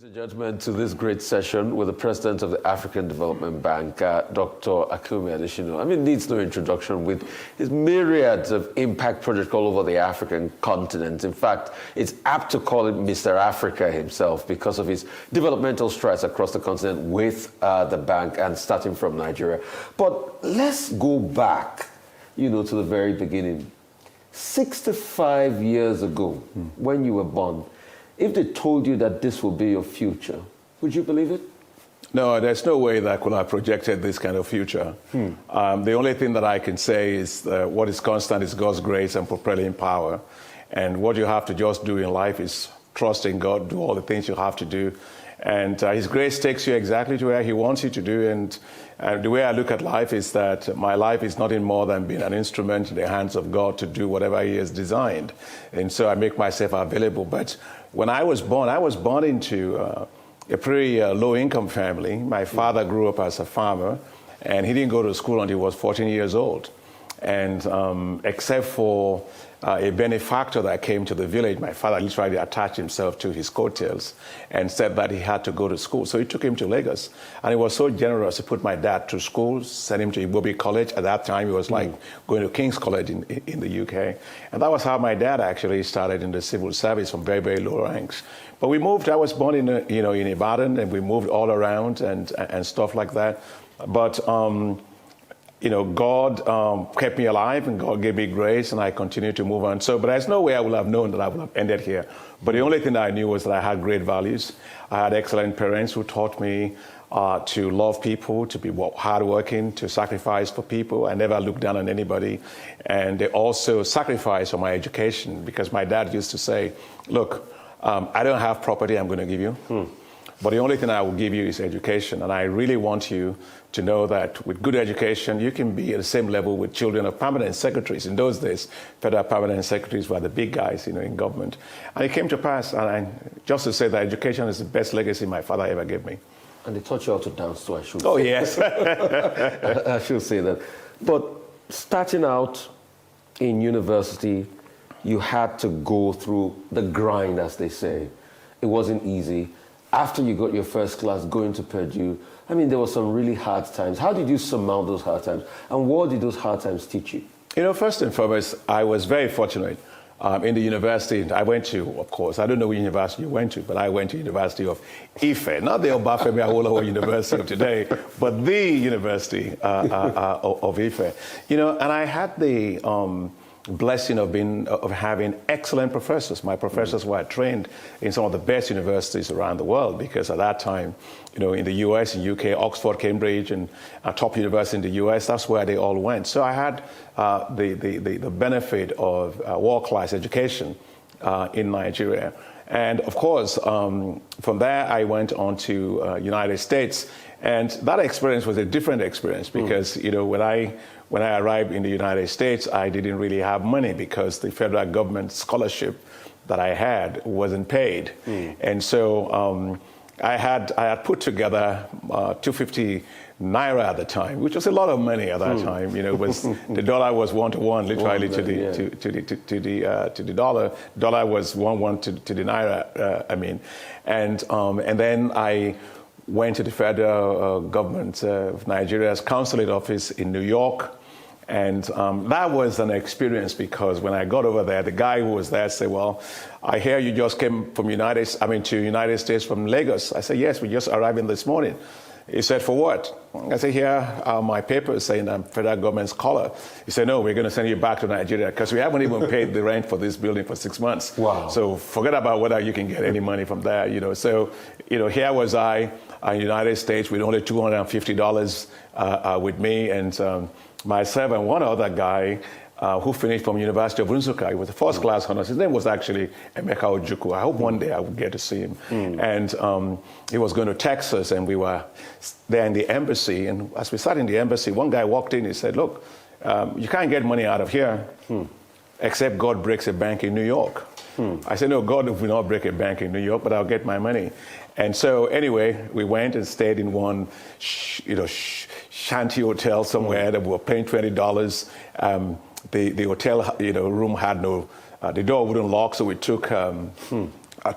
Ladies and gentlemen, to this great session with the President of the African Development Bank, Dr. Akinwunmi Adesina. I mean, needs no introduction with his myriads of impact projects all over the African continent. In fact, it's apt to call it Mr. Africa himself because of his developmental strides across the continent with the bank and starting from Nigeria. But let's go back, to the very beginning. 65 years ago, when you were born, if they told you that this will be your future, would you believe it? No, there's no way that I could have projected this kind of future. The only thing that I can say is what is constant is God's grace and propelling power. And what you have to just do in life is trust in God, do all the things you have to do. And His grace takes you exactly to where He wants you to do. And the way I look at life is that my life is nothing more than being an instrument in the hands of God to do whatever He has designed. And so I make myself available. But when I was born into a pretty low-income family. My father grew up as a farmer, and he didn't go to school until he was 14 years old. And except for a benefactor that came to the village, my father literally attached himself to his coattails and said that he had to go to school. So he took him to Lagos. And he was so generous, he put my dad to school, sent him to Ibobi College. At that time, it was like going to King's College in the UK. And that was how my dad actually started in the civil service from very, very low ranks. But we moved, I was born in Ibadan, and we moved all around and stuff like that. But God kept me alive, and God gave me grace, and I continue to move on. But there's no way I would have known that I would have ended here. But the only thing that I knew was that I had great values. I had excellent parents who taught me to love people, to be hardworking, to sacrifice for people. I never looked down on anybody. And they also sacrificed for my education, because my dad used to say, look, I don't have property I'm going to give you. But the only thing I will give you is education. And I really want you to know that with good education, you can be at the same level with children of permanent secretaries. In those days, federal permanent secretaries were the big guys, in government. And it came to pass. And just to say that education is the best legacy my father ever gave me. And they taught you how to dance too, I should say. Oh, yes. I should say that. But starting out in university, you had to go through the grind, as they say. It wasn't easy. After you got your first class going to Purdue, I mean, there were some really hard times. How did you surmount those hard times? And what did those hard times teach you? First and foremost, I was very fortunate. In the university I went to, of course, I don't know which university you went to, but I went to University of Ife, not the Obafemi Awolowo University of today, but the University of Ife. And I had the blessing of having excellent professors. My professors were trained in some of the best universities around the world, because at that time, in the US, in UK, Oxford, Cambridge, and top university in the US, that's where they all went. So I had the benefit of world-class education in Nigeria. And of course, from there, I went on to United States. And that experience was a different experience, because, when I arrived in the United States, I didn't really have money, because the federal government scholarship that I had wasn't paid. And so I had put together 250 naira at the time, which was a lot of money at that time. Was the dollar was 1-to-1, literally to the dollar. Dollar was 1-1 to the naira. And then I went to the federal government of Nigeria's consulate office in New York. And that was an experience, because when I got over there, the guy who was there said, well, I hear you just came from to United States from Lagos. I said, yes, we just arrived in this morning. He said, for what? I said, here are my papers saying I'm federal government scholar. He said, no, we're going to send you back to Nigeria, because we haven't even paid the rent for this building for 6 months. Wow. So forget about whether you can get any money from there. So, here was I in the United States with only $250 with me, and myself and one other guy who finished from University of Nsukka. He was a first-class honors. His name was actually Emeka Ojukwu. I hope one day I would get to see him. And he was going to Texas, and we were there in the embassy. And as we sat in the embassy, one guy walked in. He said, look, you can't get money out of here except God breaks a bank in New York. I said, no, God will not break a bank in New York, but I'll get my money. And so anyway, we went and stayed in one shanty hotel somewhere that we were paying $20. The hotel room had no, the door wouldn't lock, so we took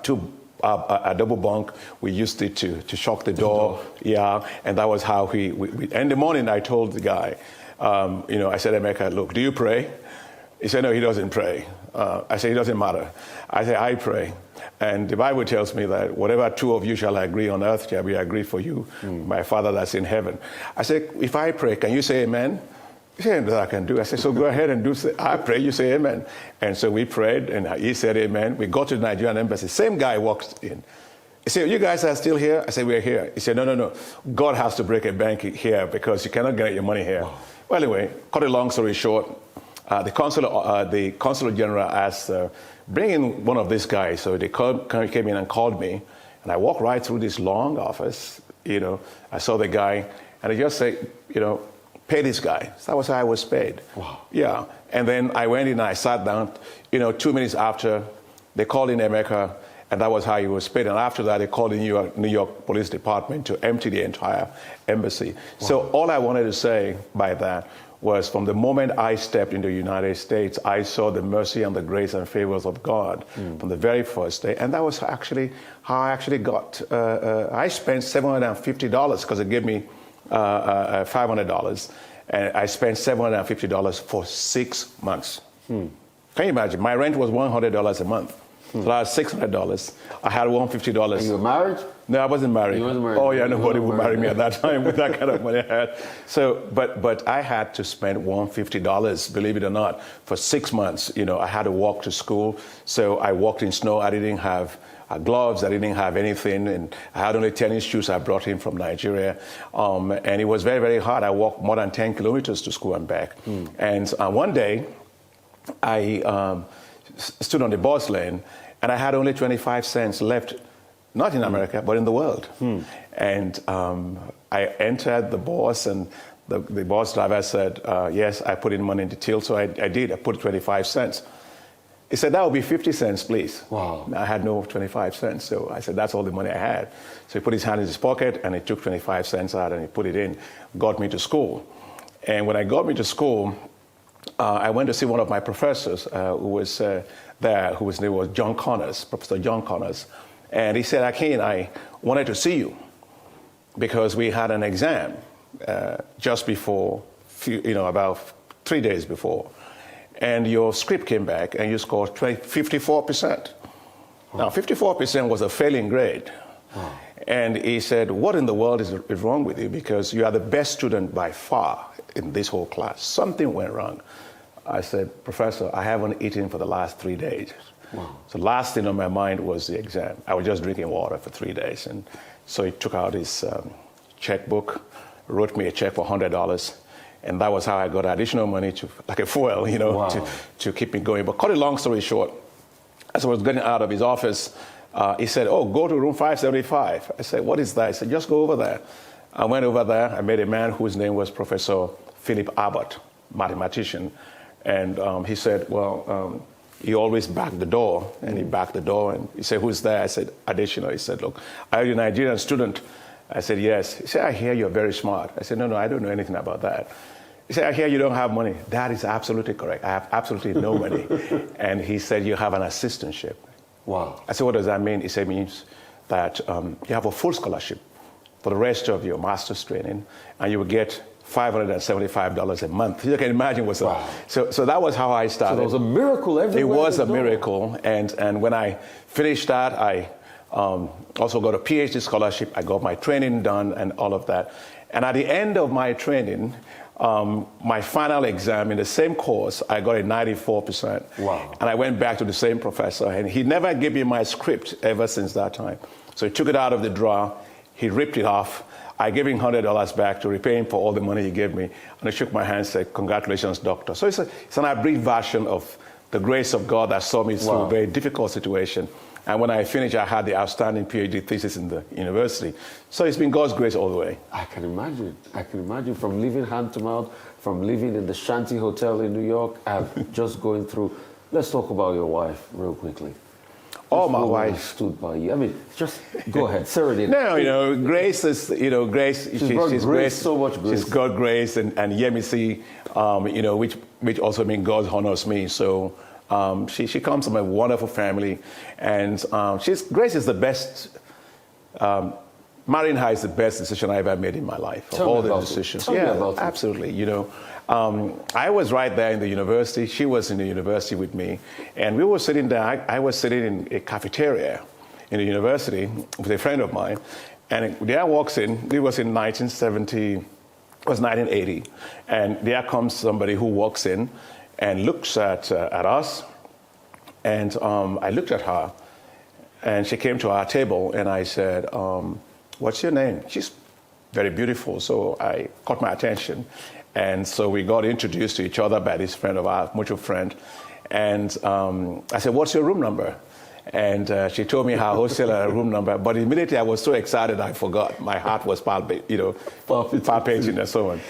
two a double bunk. We used it to shock the door. Yeah, and that was how we in the morning I told the guy, I said, Emeka, look, do you pray? He said, no, he doesn't pray. I said, it doesn't matter. I said, I pray. And the Bible tells me that whatever two of you shall agree on earth shall be agreed for you, my Father that's in heaven. I said, if I pray, can you say amen? He said, that I can do. I said, so go ahead and do. I pray, you say amen. And so we prayed, and he said amen. We got to the Nigerian embassy. Same guy walked in. He said, you guys are still here? I said, we're here. He said, no. God has to break a bank here because you cannot get your money here. Oh. Well, anyway, cut a long story short, the consul general asked, bring in one of these guys. So they came in and called me, and I walked right through this long office. I saw the guy, and they just said, pay this guy. So that was how I was paid. Wow. Yeah. And then I went in and I sat down. 2 minutes after, they called in Emeka, and that was how he was paid. And after that, they called the New York Police Department to empty the entire embassy. Wow. So all I wanted to say by that was from the moment I stepped into the United States, I saw the mercy and the grace and favors of God from the very first day. And that was actually how I actually got, I spent $750 because it gave me $500. And I spent $750 for 6 months. Can you imagine? My rent was $100 a month. So that's $600. I had $150. And you were married? No, I wasn't married. You wasn't married? Oh, yeah, nobody would marry me at that time with that kind of money I had. So, but I had to spend $150, believe it or not, for 6 months. I had to walk to school. So I walked in snow. I didn't have gloves. I didn't have anything. And I had only tennis shoes I brought in from Nigeria. And it was very, very hard. I walked more than 10 kilometers to school and back. And one day, I stood on the bus lane, and I had only 25 cents left, not in America, but in the world. And I entered the bus, and the bus driver said, yes, I put in money in the till. So I did. I put 25 cents. He said, that would be 50 cents, please. Wow. I had no 25 cents. So I said, that's all the money I had. So he put his hand in his pocket, and he took 25 cents out, and he put it in, got me to school. And when I got me to school, I went to see one of my professors who was there, whose name was John Connors, Professor John Connors. And he said, Akin, I wanted to see you because we had an exam just before, about 3 days before. And your script came back and you scored 54%. Now, 54% was a failing grade. And he said, what in the world is wrong with you? Because you are the best student by far in this whole class. Something went wrong. I said, Professor, I haven't eaten for the last 3 days. Wow. So the last thing on my mind was the exam. I was just drinking water for 3 days. And so he took out his checkbook, wrote me a check for $100. And that was how I got additional money to, like a fuel, Wow. to keep me going. But cut a long story short, as I was getting out of his office, he said, oh, go to room 575. I said, what is that? He said, just go over there. I went over there. I met a man whose name was Professor Philip Abbott, mathematician. And he said, well, he always backed the door. And he backed the door. And he said, who's there? I said, Adesina. He said, look, are you a Nigerian student? I said, yes. He said, I hear you're very smart. I said, no, I don't know anything about that. He said, I hear you don't have money. That is absolutely correct. I have absolutely no money. And he said, you have an assistantship. Wow. I said, what does that mean? He said, it means that you have a full scholarship for the rest of your master's training, and you will get $575 a month. You can imagine what's wow. So that was how I started. So there was a miracle everywhere. It was a miracle. And when I finished that, I also got a PhD scholarship. I got my training done and all of that. And at the end of my training, my final exam in the same course, I got a 94%. Wow. And I went back to the same professor, and he never gave me my script ever since that time. So he took it out of the drawer, he ripped it off. I gave him $100 back to repay him for all the money he gave me. And he shook my hand and said, congratulations, doctor. So it's an abridged version of the grace of God that saw me through wow. a very difficult situation. And when I finished, I had the outstanding PhD thesis in the university. So it's been God's grace all the way. I can imagine. I can imagine from living hand to mouth, from living in the Shanty Hotel in New York, and just going through. Let's talk about your wife real quickly. Oh, my wife stood by you. I mean, just go ahead, serenade. No, Grace is, Grace. She's grace, so much grace. She's got grace, and Yemisi, which also means God honors me. So She comes from a wonderful family, and Grace is the best. Marrying her is the best decision I ever made in my life. Of all the decisions. Tell me about it. Absolutely. You know, I was right there in the university. She was in the university with me, and we were sitting there. I was sitting in a cafeteria in the university with a friend of mine, and there walks in. It was in 1970. It was 1980, and there comes somebody who walks in and looks at us, and I looked at her, and she came to our table, and I said, "What's your name?" She's very beautiful, so I caught my attention, and so we got introduced to each other by this friend of ours, mutual friend, and I said, "What's your room number?" And she told me her hostel room number, but immediately I was so excited I forgot. My heart was palpitating and so on.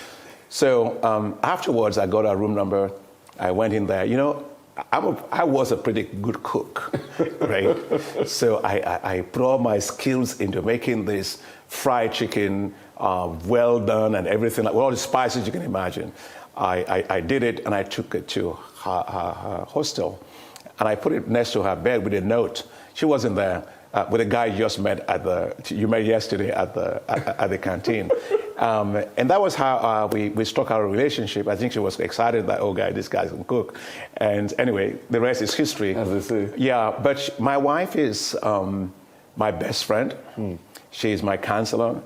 So afterwards, I got her room number. I went in there. You know, I was a pretty good cook, right? So I put all my skills into making this fried chicken, well done and everything, like all the spices you can imagine. I did it, and I took it to her hostel. And I put it next to her bed with a note. She wasn't there, with a guy you met yesterday at the canteen. And that was how we struck our relationship. I think she was excited that, oh, this guy can cook. And anyway, the rest is history. As they say. Yeah, but my wife is my best friend. She's my counselor.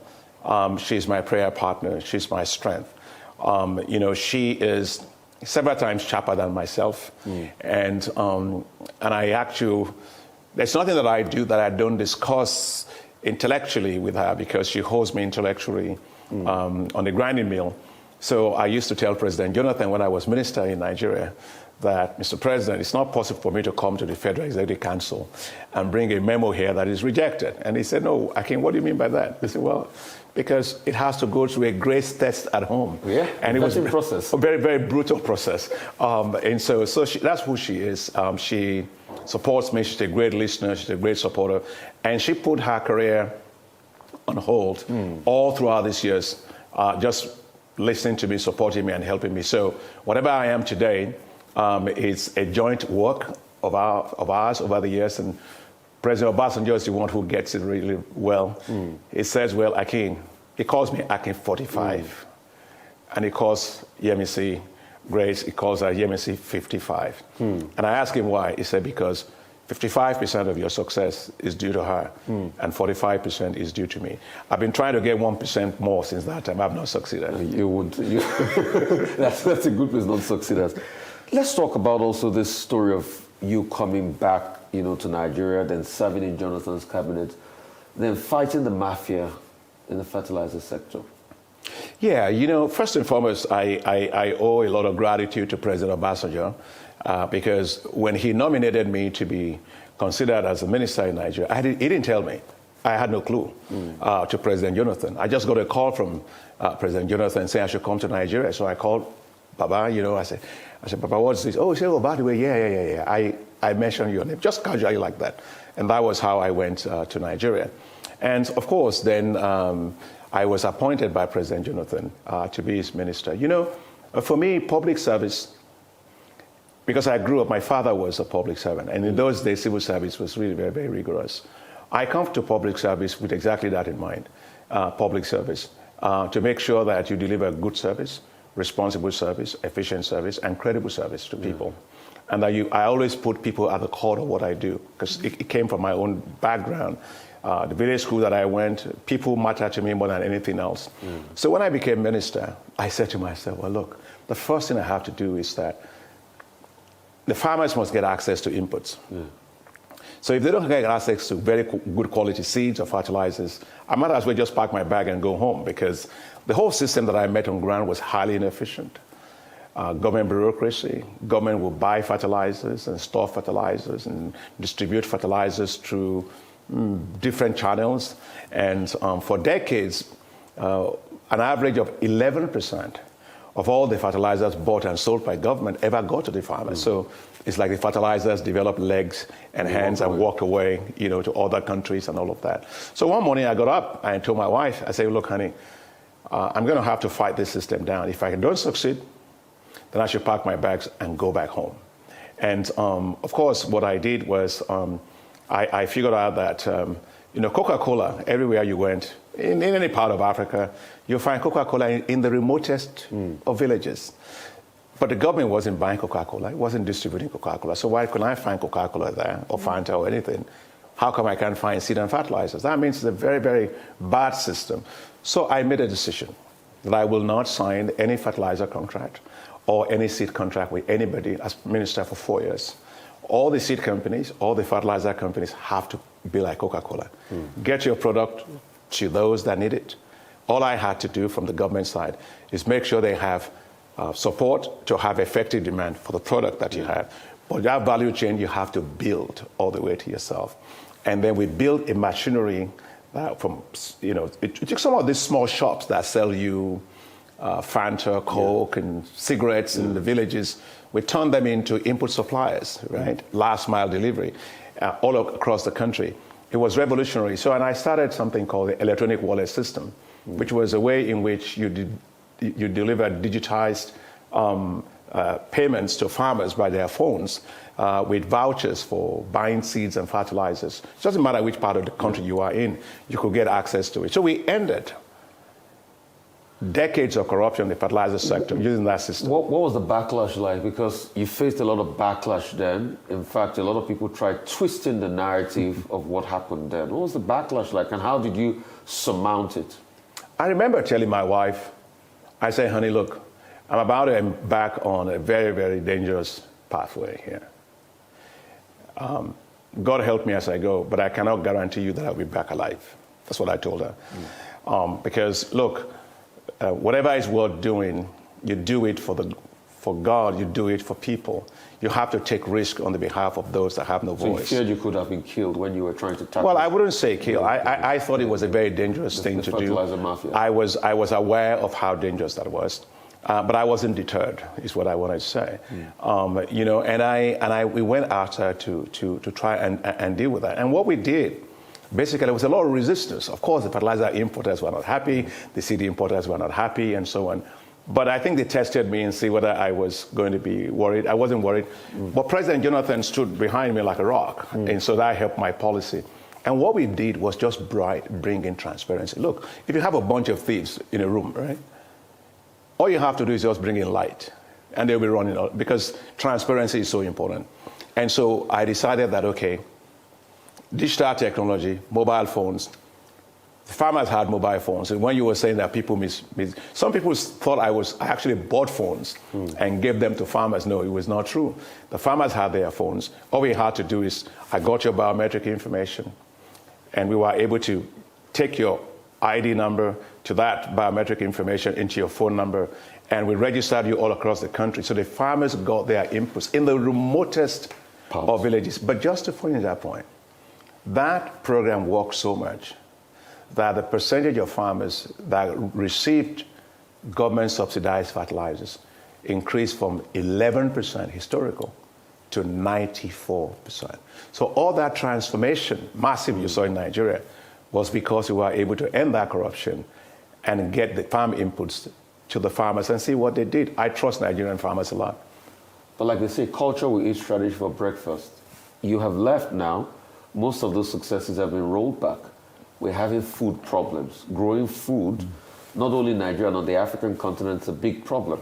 She's my prayer partner. She's my strength. You know, she is several times sharper than myself. And I actually, there's nothing that I do that I don't discuss intellectually with her, because she holds me intellectually on the grinding mill. So I used to tell President Jonathan when I was minister in Nigeria that, Mr. President, it's not possible for me to come to the Federal Executive Council and bring a memo here that is rejected. And he said, no, Akin, what do you mean by that? I said, well, because it has to go through a grace test at home. Yeah, and it was a process. A very, very brutal process. And so that's who she is. She supports me. She's a great listener. She's a great supporter. And she put her career on hold all throughout these years, just listening to me, supporting me, and helping me. So whatever I am today, it's a joint work of ours over the years. And President Obasanjo is the one who gets it really well. He says, well, Akin, he calls me Akin 45. And he calls Yemisi Grace, he calls her Yemisi 55. And I asked him why. He said, because 55% of your success is due to her, and 45% is due to me. I've been trying to get 1% more since that time. I've not succeeded. That's a good place not to succeed at. Let's talk about also this story of you coming back, you know, to Nigeria, then serving in Jonathan's cabinet, then fighting the mafia in the fertilizer sector. Yeah, you know, first and foremost, I owe a lot of gratitude to President Obasanjo, because when he nominated me to be considered as a minister in Nigeria, he didn't tell me. I had no clue to President Jonathan. I just got a call from President Jonathan saying I should come to Nigeria. So I called Baba, you know, I said, Papa, what's this? Oh, he said, oh, by the way, yeah. I mentioned your name, just casually like that. And that was how I went to Nigeria. And of course, then I was appointed by President Jonathan to be his minister. You know, for me, public service, because I grew up, my father was a public servant. And in those days, civil service was really very, very rigorous. I come to public service with exactly that in mind, public service, to make sure that you deliver good service, responsible service, efficient service, and credible service to people. And that I always put people at the core of what I do, because it came from my own background. The village school that I went, people matter to me more than anything else. So when I became minister, I said to myself, well, look, the first thing I have to do is that the farmers must get access to inputs. So if they don't get access to very good quality seeds or fertilizers, I might as well just pack my bag and go home, because the whole system that I met on ground was highly inefficient. Government bureaucracy, government will buy fertilizers and store fertilizers and distribute fertilizers through different channels. And for decades, an average of 11% of all the fertilizers bought and sold by government ever got to the farmers. So it's like the fertilizers developed legs and hands and walked away, you know, to other countries and all of that. So one morning I got up and told my wife, I said, look, honey, I'm going to have to fight this system down. If I don't succeed, then I should pack my bags and go back home. And of course, what I did was I figured out that Coca-Cola, everywhere you went, in any part of Africa, you'll find Coca-Cola in the remotest of villages. But the government wasn't buying Coca-Cola, it wasn't distributing Coca-Cola. So why couldn't I find Coca-Cola there, or Fanta, or anything? How come I can't find seed and fertilizers? That means it's a very, very bad system. So I made a decision that I will not sign any fertilizer contract or any seed contract with anybody as minister for 4 years. All the seed companies, all the fertilizer companies have to be like Coca-Cola. Get your product to those that need it. All I had to do from the government side is make sure they have support to have effective demand for the product that you have. But that value chain you have to build all the way to yourself. And then we built a machinery from, it took some of these small shops that sell you Fanta, Coke, and cigarettes in the villages. We turned them into input suppliers, right? Last mile delivery all across the country. It was revolutionary. So, and I started something called the electronic wallet system, which was a way in which you delivered digitized payments to farmers by their phones with vouchers for buying seeds and fertilizers. It doesn't matter which part of the country you are in, you could get access to it. So we ended decades of corruption in the fertilizer sector using that system. What was the backlash like? Because you faced a lot of backlash then. In fact, a lot of people tried twisting the narrative of what happened then. What was the backlash like, and how did you surmount it? I remember telling my wife, I say, honey, look, I'm about to embark on a very, very dangerous pathway here. God help me as I go, but I cannot guarantee you that I'll be back alive. That's what I told her. Because, look, whatever is worth doing, you do it for God, you do it for people. You have to take risk on the behalf of those that have no voice. So you feared you could have been killed when you were trying to tackle? Well, I wouldn't say kill. I thought it was a very dangerous thing to do. Mafia. I was aware of how dangerous that was. But I wasn't deterred, is what I wanted to say. We went after to try and deal with that. And what we did, basically, there was a lot of resistance. Of course, the fertilizer importers were not happy, the seed importers were not happy, and so on. But I think they tested me and see whether I was going to be worried. I wasn't worried. But President Jonathan stood behind me like a rock, and so that helped my policy. And what we did was just bring in transparency. Look, if you have a bunch of thieves in a room, right? All you have to do is just bring in light, and they'll be running out, because transparency is so important. And so I decided that, okay, digital technology, mobile phones, the farmers had mobile phones, and when you were saying that people some people thought I actually bought phones and gave them to farmers. No, it was not true. The farmers had their phones. All we had to do is, I got your biometric information, and we were able to take your ID number to that biometric information into your phone number, and we registered you all across the country. So the farmers got their inputs in the remotest of villages. But just to finish that point, that program worked so much that the percentage of farmers that received government subsidized fertilizers increased from 11% historical to 94%. So all that transformation, massive, you saw in Nigeria, was because we were able to end that corruption and get the farm inputs to the farmers and see what they did. I trust Nigerian farmers a lot. But like they say, culture will eat strategy for breakfast. You have left now. Most of those successes have been rolled back. We're having food problems. Growing food, not only in Nigeria, on the African continent, is a big problem.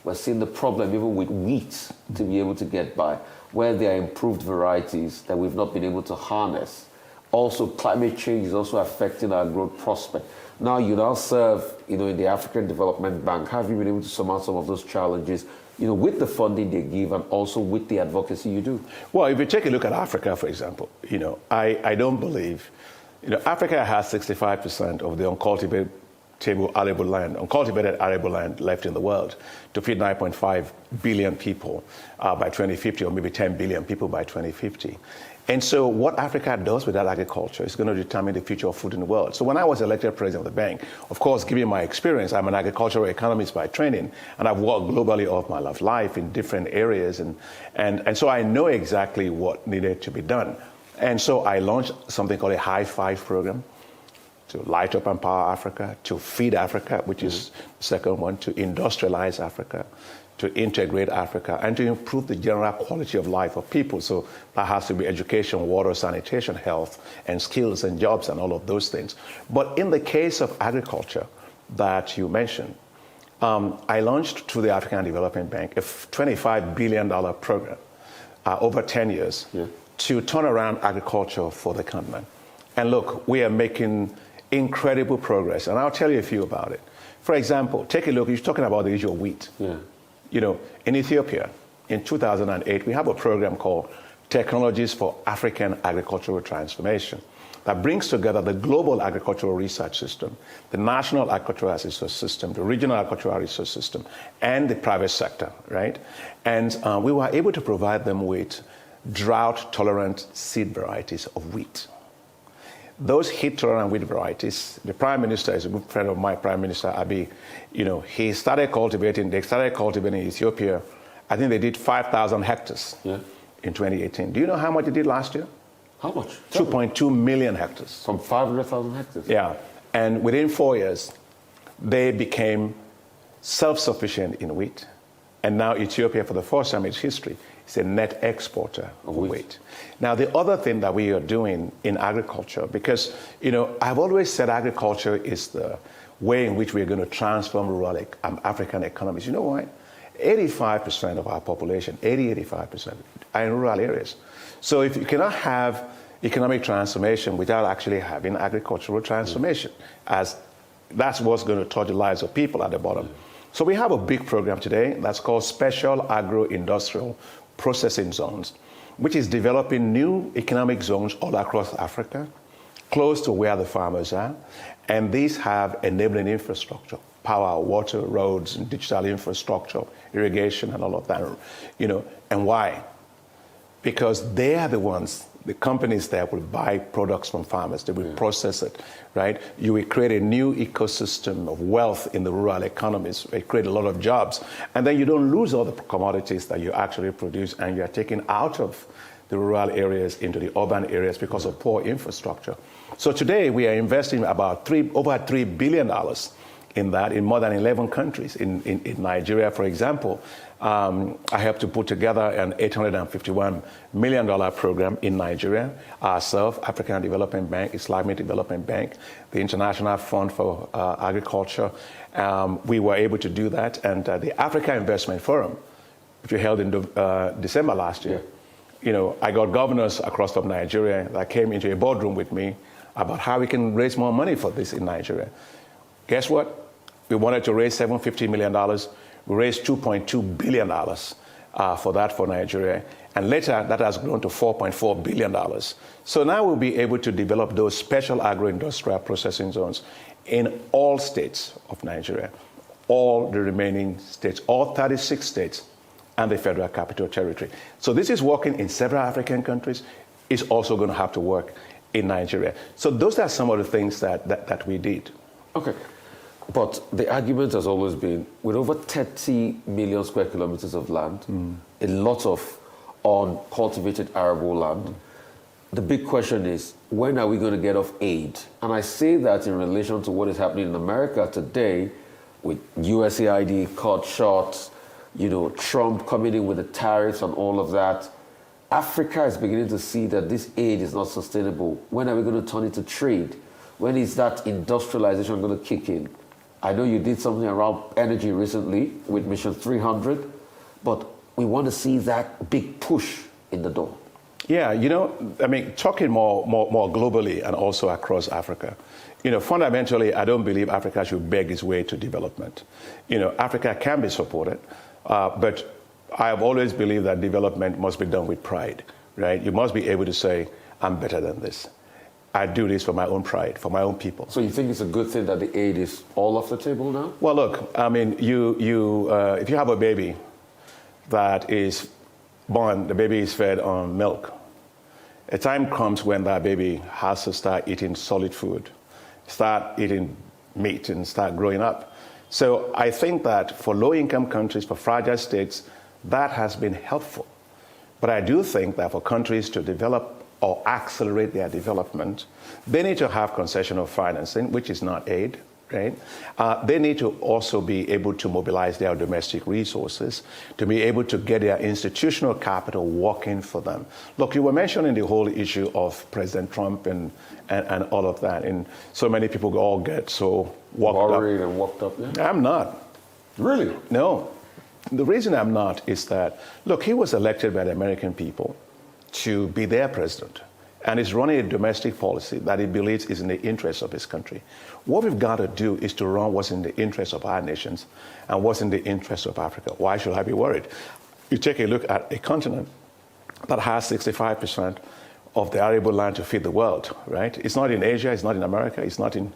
We're seeing the problem even with wheat to be able to get by, where there are improved varieties that we've not been able to harness. Also, climate change is also affecting our growth prospect. Now, you now serve, in the African Development Bank. Have you been able to surmount some of those challenges, with the funding they give and also with the advocacy you do? Well, if you take a look at Africa, for example, I don't believe, Africa has 65% of the uncultivated arable land left in the world to feed 9.5 billion people by 2050, or maybe 10 billion people by 2050. And so what Africa does with that agriculture is going to determine the future of food in the world. So when I was elected president of the bank, of course, given my experience, I'm an agricultural economist by training, and I've worked globally all of my life in different areas. And so I know exactly what needed to be done. And so I launched something called a High Five program to light up and empower Africa, to feed Africa, which is the second one, to industrialize Africa, to integrate Africa and to improve the general quality of life of people. So that has to be education, water, sanitation, health, and skills and jobs and all of those things. But in the case of agriculture that you mentioned, I launched through the African Development Bank a $25 billion program over 10 years to turn around agriculture for the continent. And look, we are making incredible progress, and I'll tell you a few about it. For example, take a look, you're talking about the issue of wheat. You know, in Ethiopia, in 2008, we have a program called Technologies for African Agricultural Transformation that brings together the global agricultural research system, the national agricultural research system, the regional agricultural research system, and the private sector, right? And we were able to provide them with drought-tolerant seed varieties of wheat. Those heat-tolerant wheat varieties, the Prime Minister is a good friend of my Prime Minister, Abiy. You know, they started cultivating in Ethiopia. I think they did 5,000 hectares in 2018. Do you know how much they did last year? How much? 2.2 million hectares. From 500,000 hectares? Yeah. And within 4 years, they became self-sufficient in wheat. And now Ethiopia, for the first time in its history, is a net exporter of wheat. Now, the other thing that we are doing in agriculture, because, you know, I've always said agriculture is the way in which we're going to transform rural African economies. You know why? 85% of our population, 85%, are in rural areas. So if you cannot have economic transformation without actually having agricultural transformation, as that's what's going to touch the lives of people at the bottom. So we have a big program today that's called Special Agro-Industrial Processing Zones, which is developing new economic zones all across Africa, close to where the farmers are. And these have enabling infrastructure, power, water, roads, and digital infrastructure, irrigation, and all of that. You know, and why? Because they are the ones, the companies that will buy products from farmers, they will process it, right? You will create a new ecosystem of wealth in the rural economies, it create a lot of jobs, and then you don't lose all the commodities that you actually produce and you are taking out of the rural areas into the urban areas because of poor infrastructure. So today we are investing about over $3 billion in that in more than 11 countries. In Nigeria, for example, I helped to put together an $851 million program in Nigeria, ourselves, African Development Bank, Islamic Development Bank, the International Fund for Agriculture. We were able to do that, and the Africa Investment Forum, which we held in December last year. You know, I got governors across from Nigeria that came into a boardroom with me about how we can raise more money for this in Nigeria. Guess what? We wanted to raise $750 million. We raised $2.2 billion for that for Nigeria. And later, that has grown to $4.4 billion. So now we'll be able to develop those special agro-industrial processing zones in all states of Nigeria, all the remaining states, all 36 states, and the Federal Capital Territory. So this is working in several African countries. It's also going to have to work in Nigeria. So those are some of the things that we did. Okay. But the argument has always been, with over 30 million square kilometers of land, a lot of uncultivated arable land, the big question is, when are we going to get off aid? And I say that in relation to what is happening in America today, with USAID cut short, you know, Trump coming in with the tariffs and all of that. Africa is beginning to see that this aid is not sustainable. When are we going to turn it to trade? When is that industrialization going to kick in? I know you did something around energy recently with Mission 300, but we want to see that big push in the door. Yeah, you know, I mean, talking more globally and also across Africa, you know, fundamentally, I don't believe Africa should beg its way to development. You know, Africa can be supported, but I have always believed that development must be done with pride, right? You must be able to say, I'm better than this. I do this for my own pride, for my own people. So you think it's a good thing that the aid is all off the table now? Well, look, I mean, if you have a baby that is born, the baby is fed on milk. A time comes when that baby has to start eating solid food, start eating meat, and start growing up. So I think that for low-income countries, for fragile states, that has been helpful. But I do think that for countries to develop or accelerate their development, they need to have concessional financing, which is not aid, right? They need to also be able to mobilize their domestic resources to be able to get their institutional capital working for them. Look, you were mentioning the whole issue of President Trump and all of that, and so many people all get so worried and worked up. Yeah? I'm not. Really? No. The reason I'm not is that, look, he was elected by the American people to be their president. And he's running a domestic policy that he believes is in the interest of his country. What we've got to do is to run what's in the interest of our nations and what's in the interest of Africa. Why should I be worried? You take a look at a continent that has 65% of the arable land to feed the world, right? It's not in Asia, it's not in America, it's not in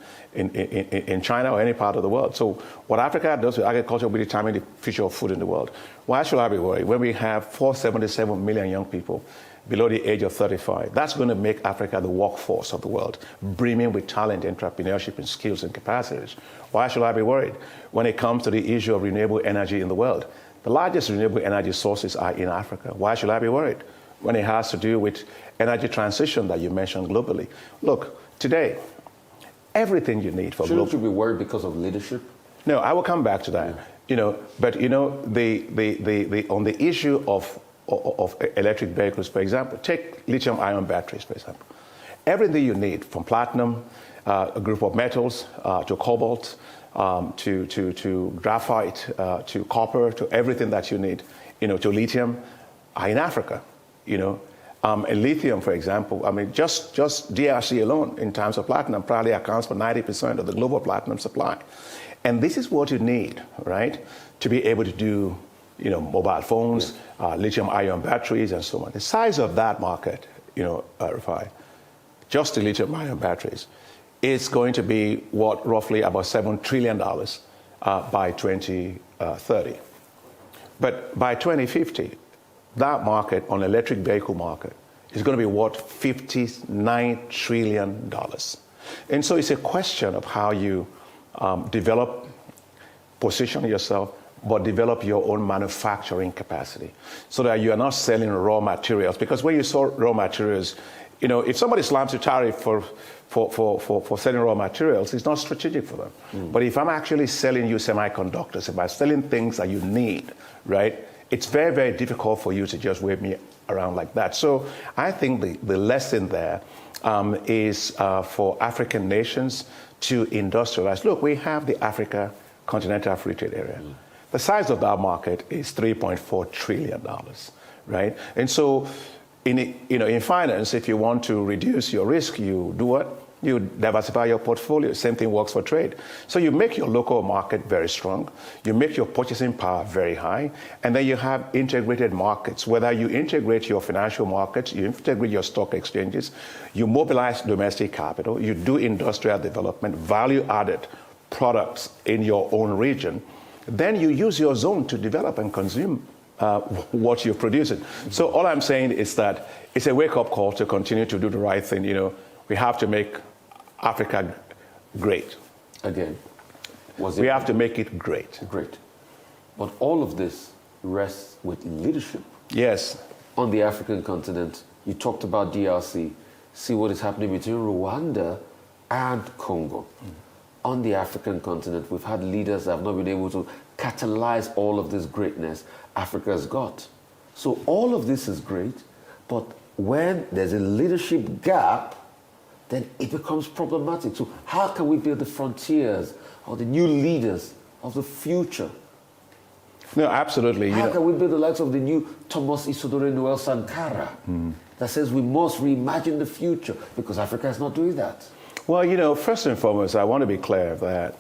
China or any part of the world. So what Africa does with agriculture will determine the future of food in the world. Why should I be worried? When we have 477 million young people below the age of 35, that's going to make Africa the workforce of the world, brimming with talent, entrepreneurship, and skills and capacities. Why should I be worried? When it comes to the issue of renewable energy in the world, the largest renewable energy sources are in Africa. Why should I be worried? When it has to do with energy transition that you mentioned globally. Look, today, everything you need for global... Shouldn't you be worried because of leadership? No, I will come back to that. Yeah. But on the issue of electric vehicles, for example, take lithium-ion batteries, for example. Everything you need, from platinum, a group of metals, to cobalt, to graphite, to copper, to everything that you need, to lithium, are in Africa. And lithium, for example, I mean, just DRC alone, in terms of platinum, probably accounts for 90% of the global platinum supply. And this is what you need, right, to be able to do, mobile phones, lithium-ion batteries, and so on. The size of that market, Rufai, just the lithium-ion batteries, is going to be roughly about $7 trillion by 2030. But by 2050, that market, on electric vehicle market, is going to be worth $59 trillion. And so it's a question of how you develop, position yourself, but develop your own manufacturing capacity so that you are not selling raw materials. Because when you sell raw materials, if somebody slams a tariff for selling raw materials, it's not strategic for them. But if I'm actually selling you semiconductors, if I'm selling things that you need, right, it's very, very difficult for you to just wave me around like that. So I think the lesson there is for African nations to industrialize. Look, we have the Africa Continental Free Trade Area. The size of that market is $3.4 trillion, right? And so in finance, if you want to reduce your risk, you do what? You diversify your portfolio. Same thing works for trade. So you make your local market very strong. You make your purchasing power very high. And then you have integrated markets. Whether you integrate your financial markets, you integrate your stock exchanges, you mobilize domestic capital, you do industrial development, value-added products in your own region, then you use your zone to develop and consume what you're producing. So all I'm saying is that it's a wake-up call to continue to do the right thing. We have to make Africa great. Again, we have to make it great. Great. But all of this rests with leadership. Yes. On the African continent, you talked about DRC. See what is happening between Rwanda and Congo. On the African continent, we've had leaders that have not been able to catalyze all of this greatness Africa's got. So all of this is great, but when there's a leadership gap, then it becomes problematic. So how can we build the frontiers or the new leaders of the future? No, absolutely. How can we build the likes of the new Thomas Isidore Noel Sankara that says we must reimagine the future because Africa is not doing that? Well, first and foremost, I want to be clear that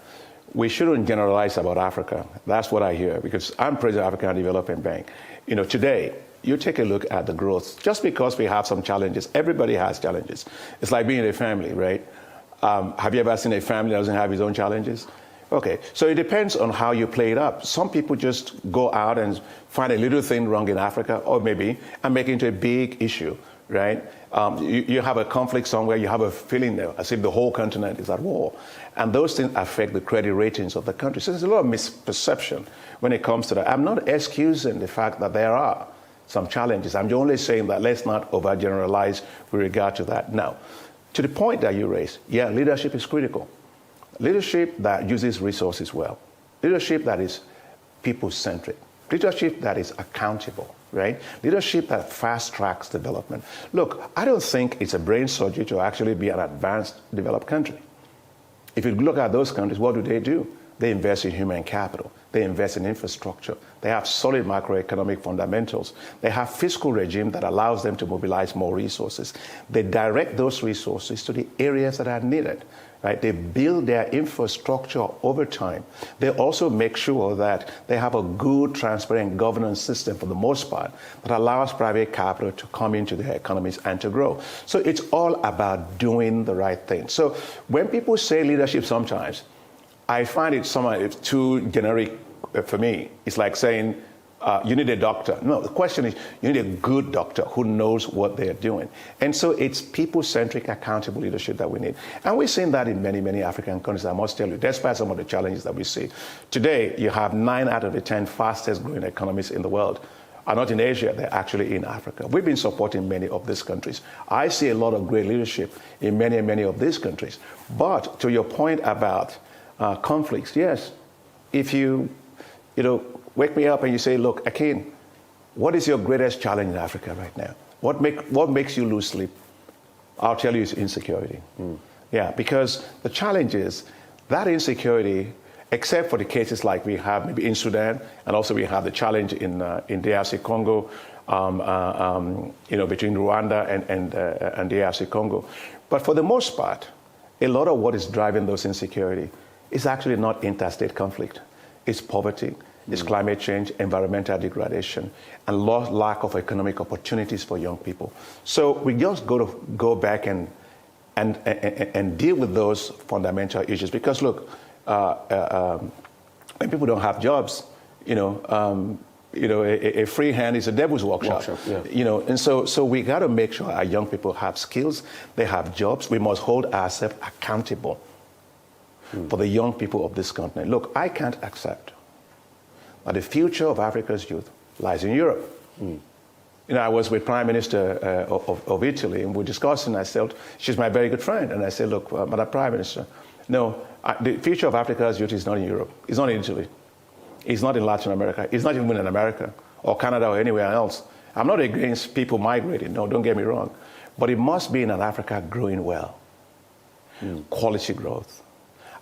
we shouldn't generalize about Africa. That's what I hear, because I'm president of African Development Bank. Today, you take a look at the growth. Just because we have some challenges, everybody has challenges. It's like being in a family, right? Have you ever seen a family that doesn't have its own challenges? Okay, so it depends on how you play it up. Some people just go out and find a little thing wrong in Africa, or maybe, and make it into a big issue, right? You have a conflict somewhere, you have a feeling there, as if the whole continent is at war. And those things affect the credit ratings of the country. So there's a lot of misperception when it comes to that. I'm not excusing the fact that there are some challenges. I'm only saying that let's not overgeneralize with regard to that. Now, to the point that you raised, yeah, leadership is critical. Leadership that uses resources well. Leadership that is people-centric. Leadership that is accountable, right? Leadership that fast-tracks development. Look, I don't think it's a brain surgery to actually be an advanced, developed country. If you look at those countries, what do? They invest in human capital. They invest in infrastructure. They have solid macroeconomic fundamentals. They have fiscal regime that allows them to mobilize more resources. They direct those resources to the areas that are needed. Right? They build their infrastructure over time. They also make sure that they have a good, transparent governance system for the most part that allows private capital to come into their economies and to grow. So it's all about doing the right thing. So when people say leadership sometimes, I find it's too generic for me. It's like saying, you need a doctor. No, the question is, you need a good doctor who knows what they're doing. And so it's people-centric, accountable leadership that we need. And we've seen that in many, many African countries, I must tell you, despite some of the challenges that we see. Today, you have 9 out of the 10 fastest growing economies in the world are not in Asia, they're actually in Africa. We've been supporting many of these countries. I see a lot of great leadership in many, many of these countries. But to your point about conflicts, yes, if you wake me up and you say, look, Akin, what is your greatest challenge in Africa right now? What makes you lose sleep? I'll tell you it's insecurity. Yeah, because the challenge is that insecurity, except for the cases like we have maybe in Sudan, and also we have the challenge in DRC Congo, between Rwanda and DRC Congo. But for the most part, a lot of what is driving those insecurity is actually not interstate conflict. It's poverty. It's climate change, environmental degradation, and lack of economic opportunities for young people. So we just got to go back and deal with those fundamental issues. Because look, when people don't have jobs, a free hand is a devil's workshop. Yeah. And so we got to make sure our young people have skills, they have jobs. We must hold ourselves accountable for the young people of this continent. Look, I can't accept that the future of Africa's youth lies in Europe. I was with Prime Minister of Italy, and we're discussing. I said, she's my very good friend, and I said, look, Madam Prime Minister, no, the future of Africa's youth is not in Europe. It's not in Italy. It's not in Latin America. It's not even in America or Canada or anywhere else. I'm not against people migrating. No, don't get me wrong. But it must be in an Africa growing well. Quality growth.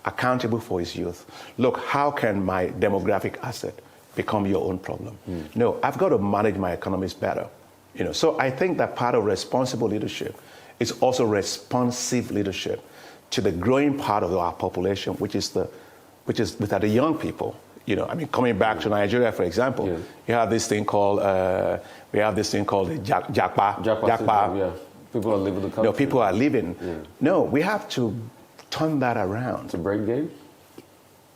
Accountable for its youth. Look, how can my demographic asset become your own problem? No, I've got to manage my economies better. So I think that part of responsible leadership is also responsive leadership to the growing part of our population, which is the young people. Coming back to Nigeria, for example, you have this thing called the Japa. Yeah. People are leaving the country. No, people are leaving. Yeah. No, we have to turn that around. It's a brain game?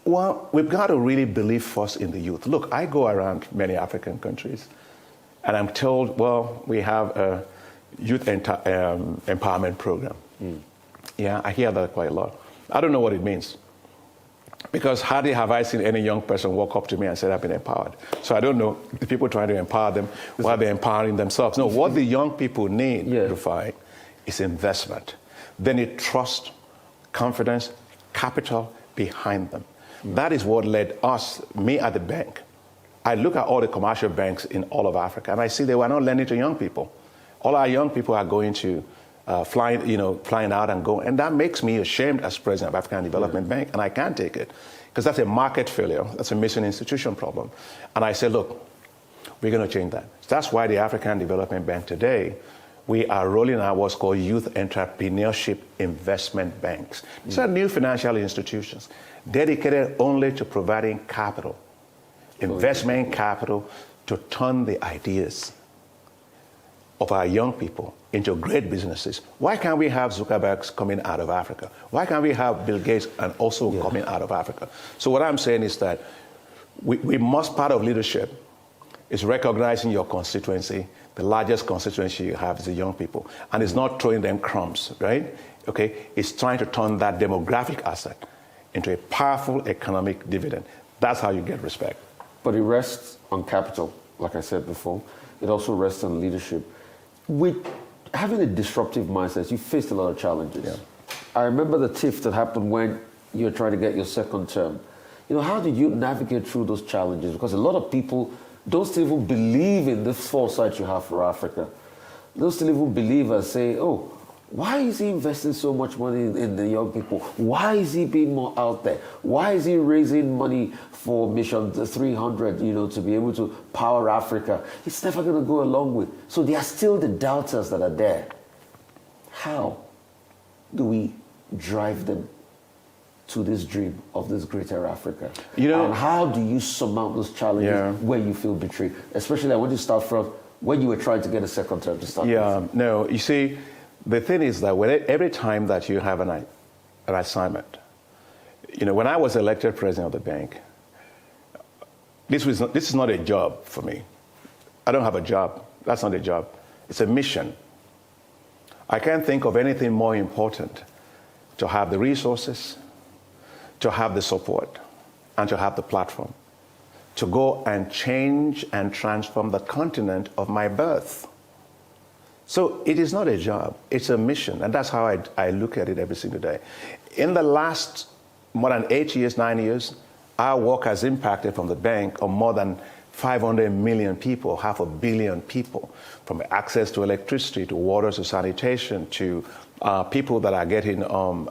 Well, we've got to really believe first in the youth. Look, I go around many African countries, and I'm told, well, we have a youth empowerment program. Yeah, I hear that quite a lot. I don't know what it means, because hardly have I seen any young person walk up to me and say, I've been empowered. So I don't know the people trying to empower them while they're empowering themselves. No, what the young people need to find is investment. They need trust, confidence, capital behind them. That is what led me at the bank. I look at all the commercial banks in all of Africa, and I see they were not lending to young people. All our young people are going to flying out and going. And that makes me ashamed as president of African Development Bank, and I can't take it, because that's a market failure. That's a missing institution problem. And I said, look, we're going to change that. That's why the African Development Bank today, we are rolling out what's called youth entrepreneurship investment banks. These are new financial institutions dedicated only to providing capital, investment capital, to turn the ideas of our young people into great businesses. Why can't we have Zuckerbergs coming out of Africa? Why can't we have Bill Gates and also coming out of Africa? So what I'm saying is that we must, part of leadership is recognizing your constituency. The largest constituency you have is the young people. And it's not throwing them crumbs, right? Okay, it's trying to turn that demographic asset into a powerful economic dividend. That's how you get respect. But it rests on capital, like I said before. It also rests on leadership. With having a disruptive mindset, you faced a lot of challenges. Yeah. I remember the tiff that happened when you're trying to get your second term. How did you navigate through those challenges? Because a lot of people don't still even believe in this foresight you have for Africa. They don't still even believe and say, oh, why is he investing so much money in the young people? Why is he being more out there? Why is he raising money for Mission 300, to be able to power Africa? It's never going to go along with. So there are still the doubters that are there. How do we drive them to this dream of this greater Africa? And how do you surmount those challenges when you feel betrayed? Especially I want to start from when you were trying to get a second term to start with. No, you see, the thing is that every time that you have an assignment, when I was elected president of the bank, this is not a job for me. I don't have a job. That's not a job. It's a mission. I can't think of anything more important to have the resources, to have the support, and to have the platform to go and change and transform the continent of my birth. So it is not a job, it's a mission, and that's how I look at it every single day. In the last more than 8 years, 9 years, our work has impacted from the bank on more than 500 million people, 500 million people, from access to electricity, to water, to sanitation, to people that are getting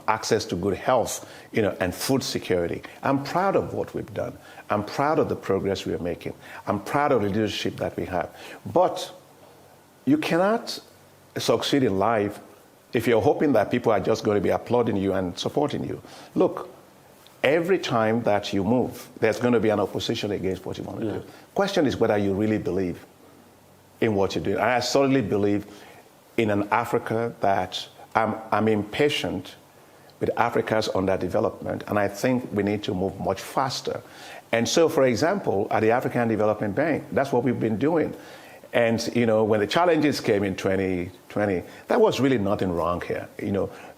access to good health, and food security. I'm proud of what we've done. I'm proud of the progress we are making. I'm proud of the leadership that we have. But you cannot succeed in life if you're hoping that people are just going to be applauding you and supporting you. Look, every time that you move, there's going to be an opposition against what you want to do. Question is whether you really believe in what you do. And I solidly believe in an Africa that I'm impatient with Africa's underdevelopment, and I think we need to move much faster. And so, for example, at the African Development Bank, that's what we've been doing. And, when the challenges came in 2020, there was really nothing wrong here.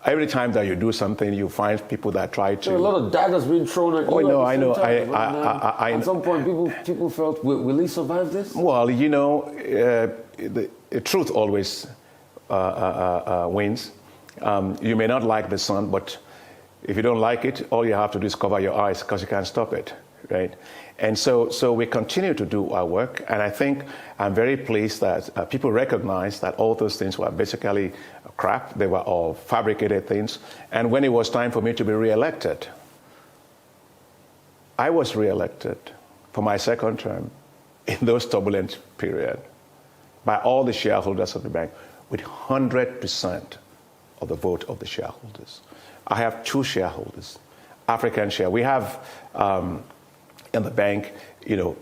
Every time that you do something, you find people that try to... There are a lot of daggers being thrown at you. Oh, no, I know. At some point, people felt, will he survive this? Well, the truth always wins. You may not like the sun, but if you don't like it, all you have to do is cover your eyes because you can't stop it, right? And so we continue to do our work, and I think I'm very pleased that people recognize that all those things were basically crap. They were all fabricated things. And when it was time for me to be reelected, I was reelected for my second term in those turbulent periods by all the shareholders of the bank with 100% of the vote of the shareholders. I have two shareholders, African share. We have in the bank,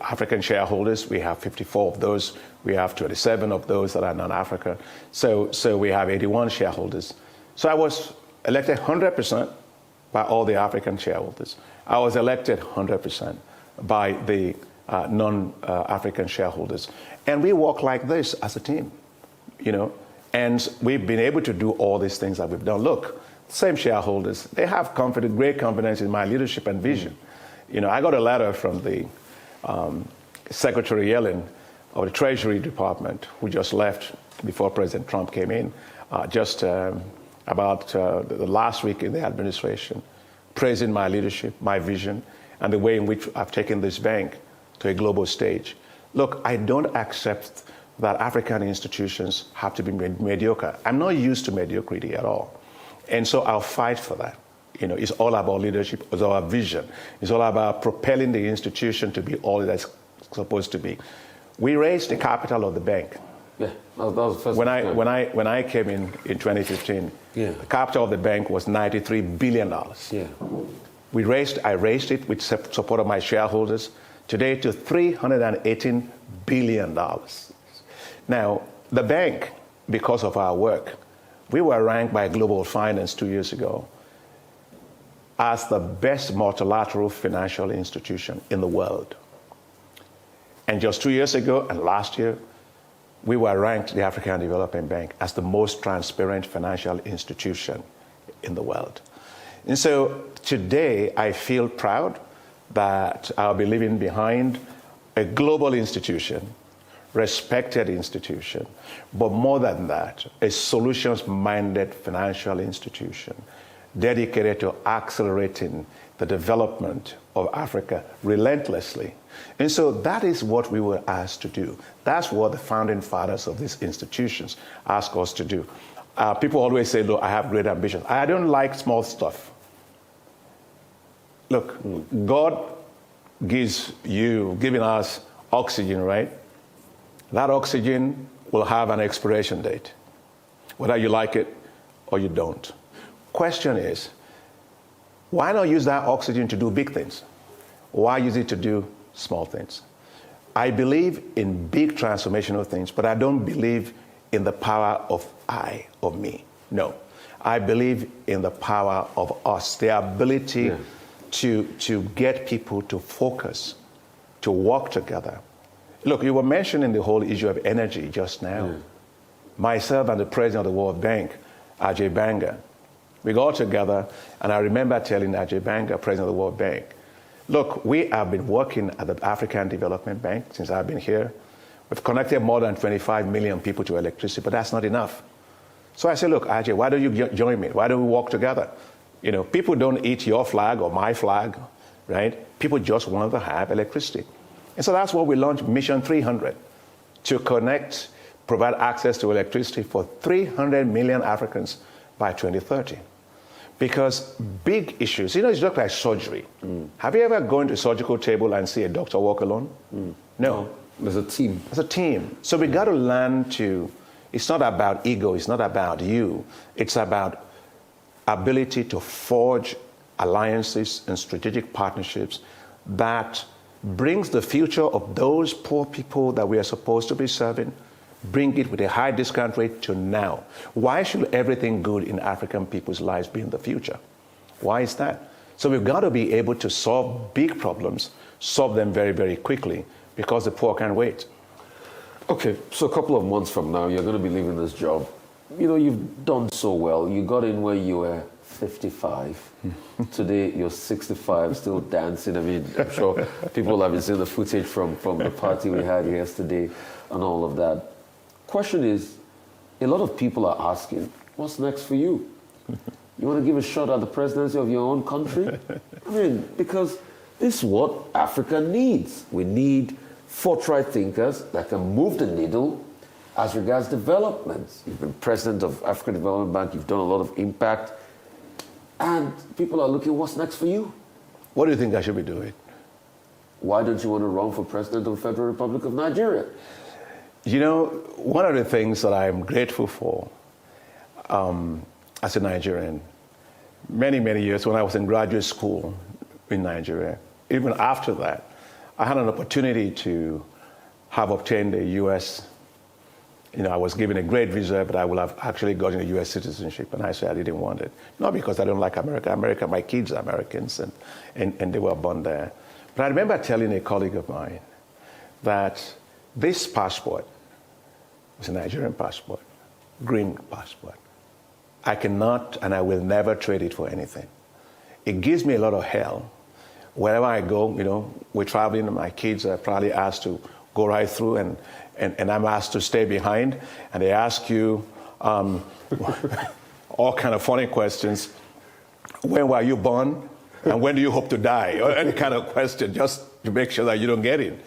African shareholders. We have 54 of those. We have 27 of those that are non-African. So we have 81 shareholders. So I was elected 100% by all the African shareholders. I was elected 100% by the non-African shareholders. And we work like this as a team, and we've been able to do all these things that we've done. Look, same shareholders, they have great confidence in my leadership and vision. I got a letter from the Secretary Yellen of the Treasury Department, who just left before President Trump came in, about the last week in the administration, praising my leadership, my vision, and the way in which I've taken this bank to a global stage. Look, I don't accept that African institutions have to be mediocre. I'm not used to mediocrity at all. And so I'll fight for that. It's all about leadership, it's all about vision. It's all about propelling the institution to be all that's supposed to be. We raised the capital of the bank. Yeah, that was the first when I came in 2015, the capital of the bank was $93 billion. Yeah. I raised it with support of my shareholders today to $318 billion. Now, the bank, because of our work, we were ranked by Global Finance 2 years ago as the best multilateral financial institution in the world. And just 2 years ago and last year, we were ranked, the African Development Bank, as the most transparent financial institution in the world. And so today, I feel proud that I'll be leaving behind a global institution, respected institution, but more than that, a solutions-minded financial institution dedicated to accelerating the development of Africa relentlessly. And so that is what we were asked to do. That's what the founding fathers of these institutions asked us to do. People always say, look, I have great ambitions. I don't like small stuff. Look, God giving us oxygen, right? That oxygen will have an expiration date, whether you like it or you don't. Question is, why not use that oxygen to do big things? Why use it to do small things? I believe in big transformational things, but I don't believe in the power of me. No. I believe in the power of us, the ability to get people to focus, to work together. Look, you were mentioning the whole issue of energy just now. Myself and the president of the World Bank, Ajay Banga, we got together, and I remember telling Ajay Banga, president of the World Bank, look, we have been working at the African Development Bank since I've been here. We've connected more than 25 million people to electricity, but that's not enough. So I said, look, Ajay, why don't you join me? Why don't we work together? You know, people don't eat your flag or my flag, right? People just want to have electricity. And so that's what we launched Mission 300, to connect, provide access to electricity for 300 million Africans by 2030. Because big issues, you know, it's just like surgery. Have you ever gone to a surgical table and see a doctor walk alone? No. There's a team. There's a team. So we got to learn to, it's not about ego, it's not about you. It's about ability to forge alliances and strategic partnerships that brings the future of those poor people that we are supposed to be serving, bring it with a high discount rate to now. Why should everything good in African people's lives be in the future? Why is that? So we've got to be able to solve big problems, solve them very, very quickly, because the poor can't wait. Okay, so a couple of months from now, you're going to be leaving this job. You know, you've done so well. You got in when you were 55. Today, you're 65, still dancing. I mean, I'm sure people have been seeing the footage from the party we had yesterday and all of that. Question is, a lot of people are asking, what's next for you? You want to give a shot at the presidency of your own country? I mean, because this is what Africa needs. We need forthright thinkers that can move the needle as regards development. You've been president of African Development Bank, you've done a lot of impact, and people are looking, what's next for you? What do you think I should be doing? Why don't you want to run for president of the Federal Republic of Nigeria? You know, one of the things that I'm grateful for as a Nigerian, many, many years when I was in graduate school in Nigeria, even after that, I had an opportunity to have obtained a U.S., you know, I was given a great visa, but I would have actually gotten a U.S. citizenship, and I said I didn't want it. Not because I don't like America, my kids are Americans, and they were born there. But I remember telling a colleague of mine that this passport was a Nigerian passport, green passport. I cannot and I will never trade it for anything. It gives me a lot of hell. Wherever I go, you know, we're traveling, and my kids are probably asked to go right through, and I'm asked to stay behind, and they ask you all kind of funny questions. When were you born? And when do you hope to die? Or any kind of question, just to make sure that you don't get in.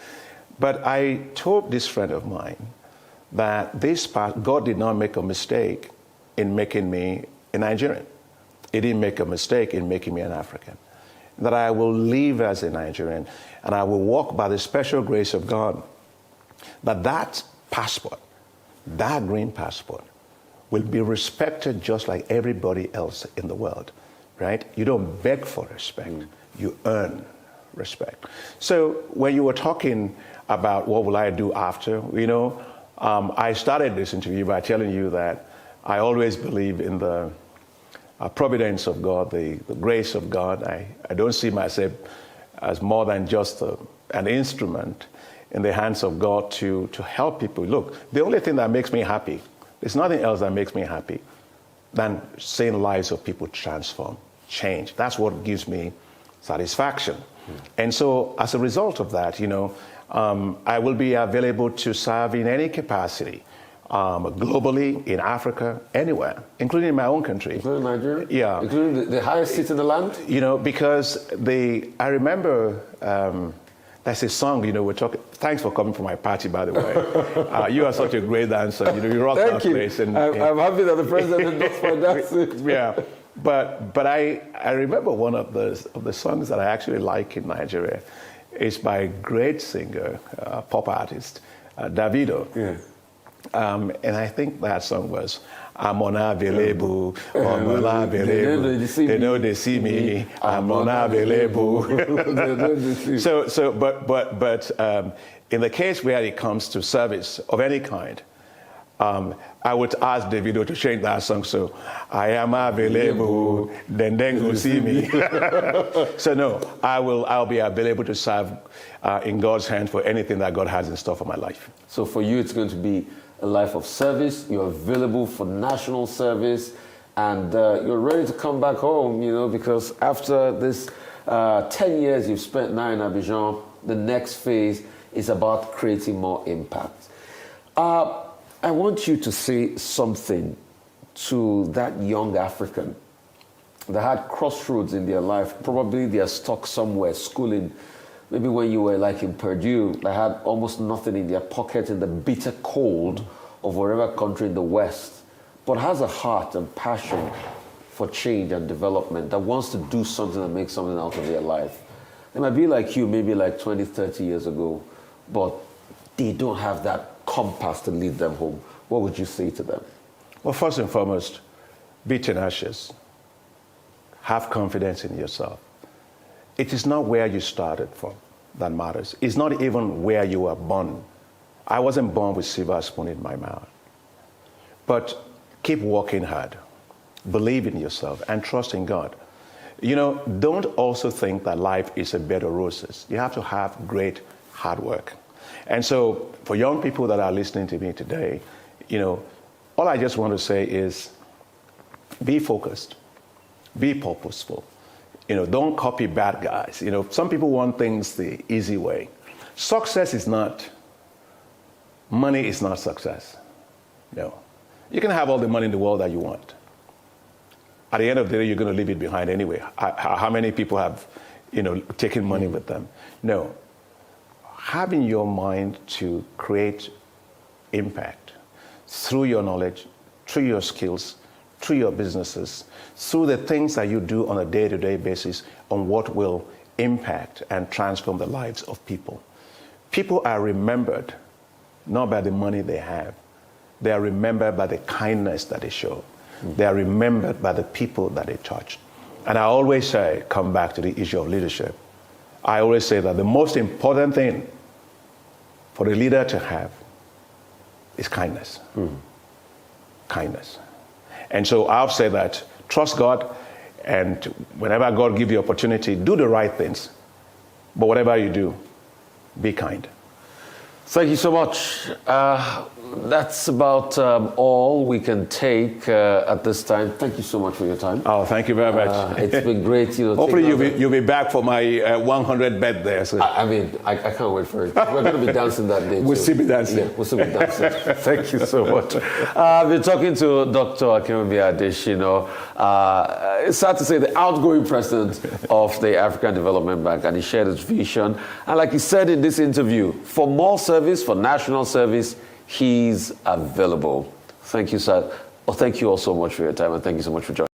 But I told this friend of mine that God did not make a mistake in making me a Nigerian. He didn't make a mistake in making me an African. That I will live as a Nigerian, and I will walk by the special grace of God. That passport, that green passport, will be respected just like everybody else in the world, right? You don't beg for respect, you earn respect. So when you were talking about what will I do after, you know, I started this interview by telling you that I always believe in the providence of God, the grace of God. I don't see myself as more than just an instrument in the hands of God to help people. Look, the only thing that makes me happy, there's nothing else that makes me happy than seeing lives of people transform, change. That's what gives me satisfaction. And so as a result of that, you know, I will be available to serve in any capacity. globally, in Africa, anywhere, including in my own country. Including Nigeria? Yeah. Including the highest seat in the land? You know, because I remember there's a song, you know, we're talking, thanks for coming for my party, by the way. You are such a great dancer, you know, you rock that place. And I'm happy that the president endorsed my dancing. Yeah, but I remember one of the songs that I actually like in Nigeria. It's by a great singer, pop artist, Davido. Yeah. And I think that song was, I'm unavailable, I'm unavailable. They know they see me, I'm unavailable. But in the case where it comes to service of any kind, I would ask Davido to change that song, so I am available, then go see me. So no, I'll be available to serve in God's hand for anything that God has in store for my life. So for you, it's going to be a life of service. You're available for national service, and you're ready to come back home, you know, because after this 10 years you've spent now in Abidjan, the next phase is about creating more impact. I want you to say something to that young African that had crossroads in their life. Probably they are stuck somewhere, schooling. Maybe when you were like in Purdue, they had almost nothing in their pocket in the bitter cold of whatever country in the West, but has a heart and passion for change and development, that wants to do something and make something out of their life. They might be like you, maybe like 20, 30 years ago, but they don't have that compass to lead them home. What would you say to them? Well, first and foremost, be tenacious. Have confidence in yourself. It is not where you started from that matters. It's not even where you were born. I wasn't born with silver spoon in my mouth. But keep working hard. Believe in yourself and trust in God. You know, don't also think that life is a bed of roses. You have to have great hard work. And so for young people that are listening to me today, you know, all I just want to say is be focused, be purposeful. You know, don't copy bad guys. You know, some people want things the easy way. Success is not, money is not success. No. You can have all the money in the world that you want. At the end of the day, you're going to leave it behind anyway. How many people have, you know, taken money with them? No. Having your mind to create impact through your knowledge, through your skills, through your businesses, through the things that you do on a day-to-day basis on what will impact and transform the lives of people. People are remembered not by the money they have. They are remembered by the kindness that they show. They are remembered by the people that they touch. And I always say, come back to the issue of leadership. I always say that the most important thing for a leader to have is kindness. Kindness. And so I'll say that trust God, and whenever God gives you opportunity, do the right things. But whatever you do, be kind. Thank you so much. That's about all we can take at this time. Thank you so much for your time. Oh, thank you very much. It's been great. You know, hopefully you'll be back for my 100th birthday. So. I mean, I can't wait for it. We're going to be dancing that day. We'll still be dancing. Yeah, we'll still be dancing. Thank you so much. I've been talking to Dr. Akinwunmi Adesina. It's sad to say the outgoing president of the African Development Bank, and he shared his vision. And like he said in this interview, for more service, for national service, he's available. Thank you, sir. Well, thank you all so much for your time, and thank you so much for joining.